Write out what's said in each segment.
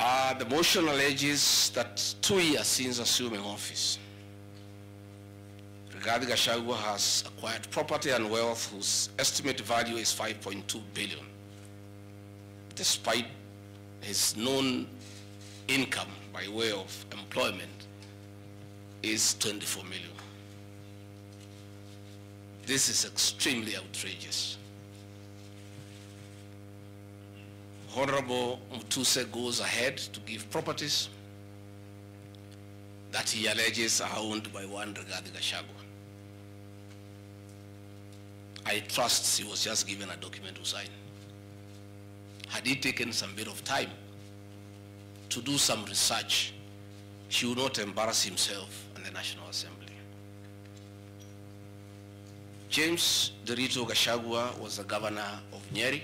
The motion alleges that 2 years since assuming office, Rigathi Gachagua has acquired property and wealth whose estimated value is 5.2 billion, despite his known income by way of employment is 24 million. This is extremely outrageous. Honorable Mutuse goes ahead to give properties that he alleges are owned by one Rigathi Gachagua. I trust he was just given a document to sign. Had he taken some bit of time to do some research, he would not embarrass himself in the National Assembly. James NDERITU Gachagua was the governor of Nyeri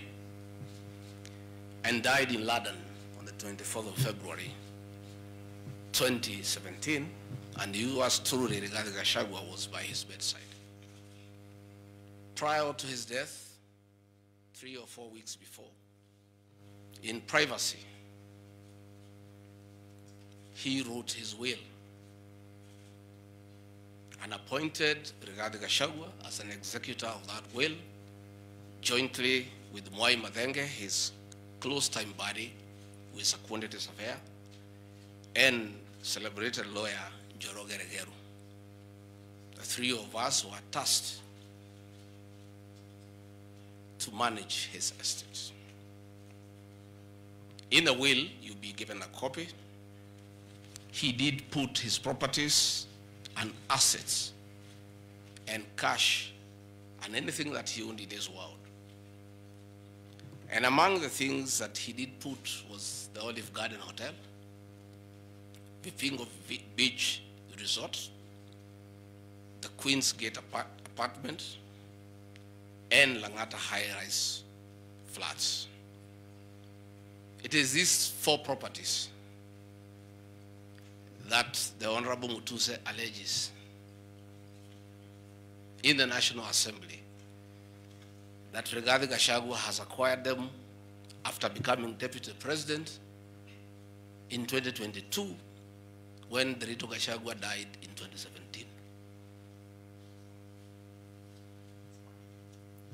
and died in London on the 24th of February 2017, and yours truly, Rigathi Gachagua, was by his bedside. Prior to his death, 3 or 4 weeks before, in privacy, he wrote his will and appointed Rigathi Gachagua as an executor of that will, jointly with Mwai Madenge, his close-time buddy who is a quantity surveyor, and celebrated lawyer Njoroge Regeru. The three of us were tasked to manage his estate. In the will, you'll be given a copy. He did put his properties and assets and cash and anything that he owned in this world. And among the things that he did put was the Olive Garden Hotel, Vipingo Beach Resort, the Queen's Gate apartment, and Langata high-rise flats. It is these 4 properties that the Honorable Mutuse alleges in the National Assembly that Rigathi Gachagua has acquired them after becoming Deputy President in 2022 when NDERITU Gachagua died in 2017.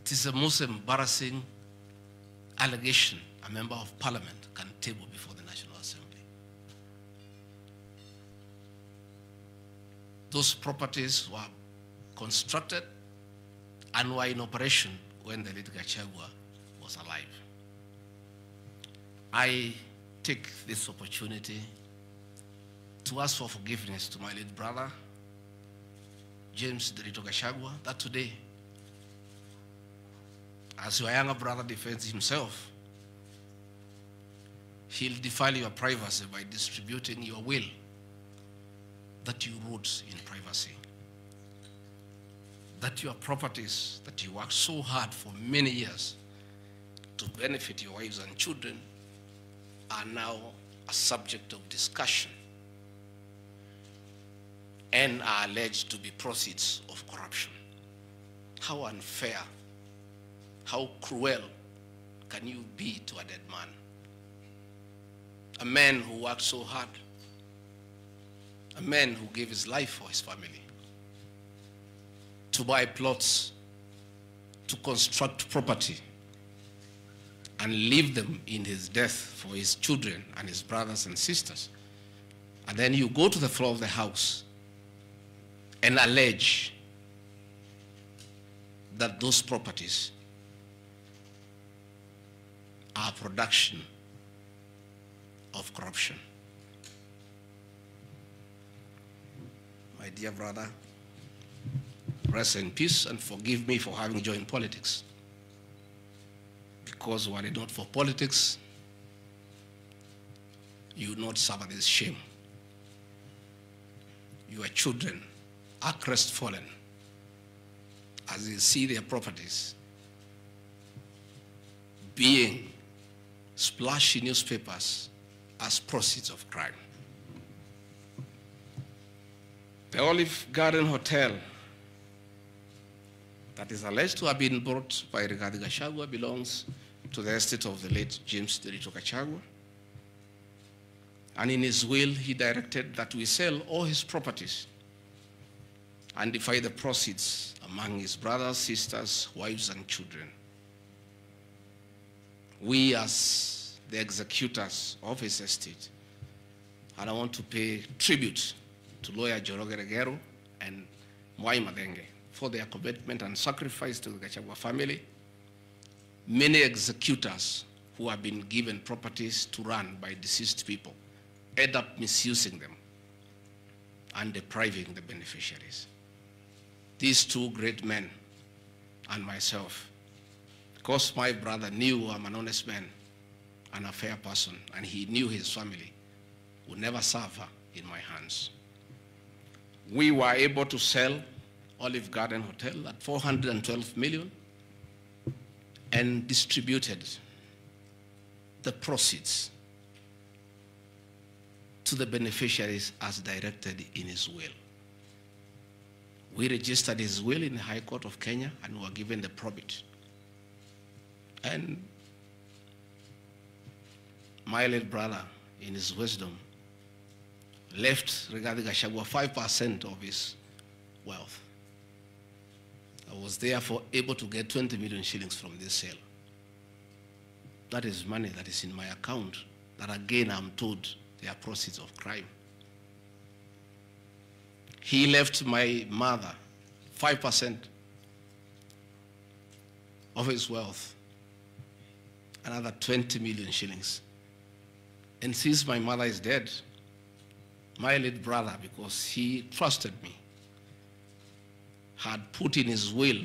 It is the most embarrassing allegation a member of parliament can table before the National Assembly. Those properties were constructed and were in operation when the late Gachagua was alive. I take this opportunity to ask for forgiveness to my late brother, James NDERITU Gachagua, that today, as your younger brother defends himself, he'll defile your privacy by distributing your will that you wrote in privacy. That your properties that you worked so hard for many years to benefit your wives and children are now a subject of discussion and are alleged to be proceeds of corruption. How unfair, how cruel can you be to a dead man? A man who worked so hard, a man who gave his life for his family, to buy plots, to construct property, and leave them in his death for his children and his brothers and sisters. And then you go to the floor of the House and allege that those properties are a production of corruption. My dear brother, rest in peace and forgive me for having joined politics. Because were it not for politics, you would not suffer this shame. Your children are crestfallen as they see their properties being splashed in newspapers as proceeds of crime. The Olive Garden Hotel that is alleged to have been bought by Rigathi Gachagua belongs to the estate of the late James NDERITU Gachagua. And in his will, he directed that we sell all his properties and divide the proceeds among his brothers, sisters, wives, and children. We, as the executors of his estate, and I want to pay tribute to lawyer Njoroge Regeru and Mwai Madenge for their commitment and sacrifice to the Gachagua family. Many executors who have been given properties to run by deceased people end up misusing them and depriving the beneficiaries. These two great men and myself, because my brother knew I'm an honest man and a fair person, and he knew his family would never suffer in my hands. We were able to sell Olive Garden Hotel at 412 million and distributed the proceeds to the beneficiaries as directed in his will. We registered his will in the High Court of Kenya and were given the probate. And my late brother, in his wisdom, left Rigathi Gachagua 5% of his wealth. I was therefore able to get 20 million shillings from this sale. That is money that is in my account that again I'm told they are proceeds of crime. He left my mother 5% of his wealth, another 20 million shillings. And since my mother is dead, my late brother, because he trusted me, had put in his will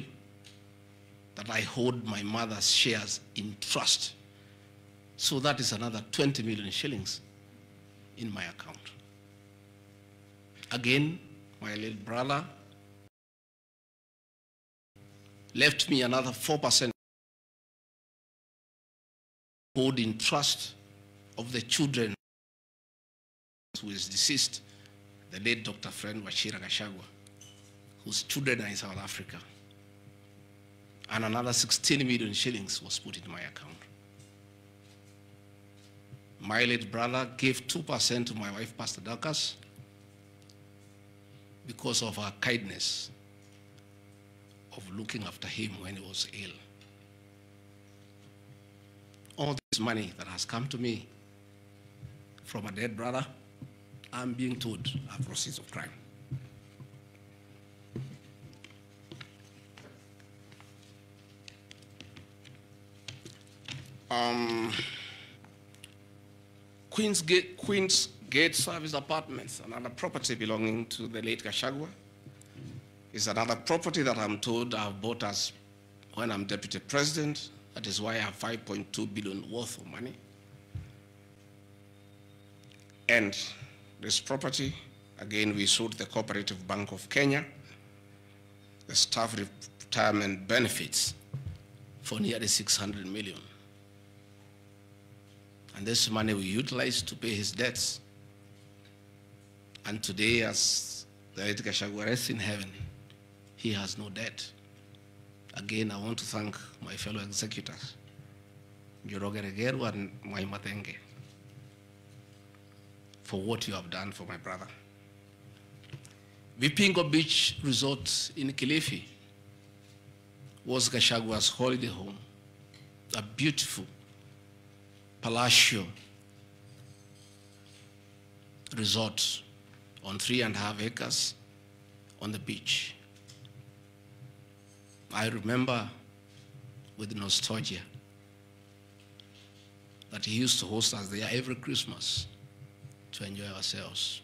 that I hold my mother's shares in trust. So that is another 20 million shillings in my account. Again, my late brother left me another 4% hold in trust of the children who is deceased, the late Dr. Friend Wachira Gachagua, whose children are in South Africa. And another 16 million shillings was put in my account. My late brother gave 2% to my wife, Pastor Dorcas, because of her kindness of looking after him when he was ill. All this money that has come to me from a dead brother, I'm being told are proceeds of crime. Queen's Gate Service Apartments, another property belonging to the late Gachagua, is another property that I'm told I've bought as when I'm deputy president. That is why I have 5.2 billion worth of money. And this property, again, we sold the Cooperative Bank of Kenya, the staff retirement benefits for nearly 600 million. And this money we utilized to pay his debts. And today, as the late Gachagua rests in heaven, he has no debt. Again, I want to thank my fellow executors, Njoroge Regeru and Mwai Madenge, for what you have done for my brother. Vipingo Beach Resort in Kilifi was Gachagua's holiday home, a beautiful palatial resort on 3.5 acres on the beach. I remember with nostalgia that he used to host us there every Christmas to enjoy ourselves.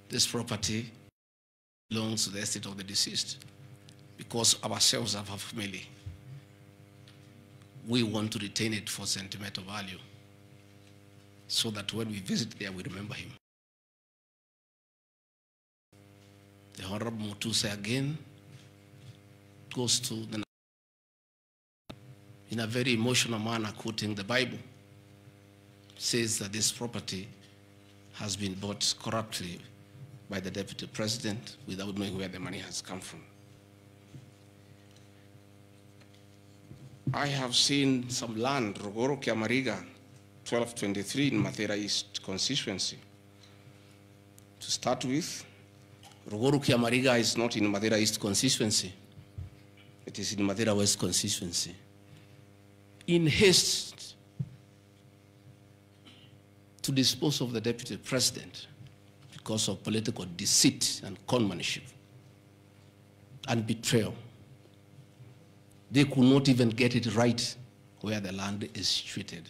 This property belongs to the estate of the deceased because ourselves have a family. We want to retain it for sentimental value so that when we visit there, we remember him. The Honorable Mutuse again goes to the, in a very emotional manner, quoting the Bible, says that this property has been bought corruptly by the deputy president without knowing where the money has come from. I have seen some land, Rogoro Kiamariga, 1223 in Mathera East constituency. To start with, Rugoru Kiamariga is not in Mathera East constituency. It is in Mathera West constituency. In haste to dispose of the deputy president because of political deceit and conmanship and betrayal, they could not even get it right where the land is situated.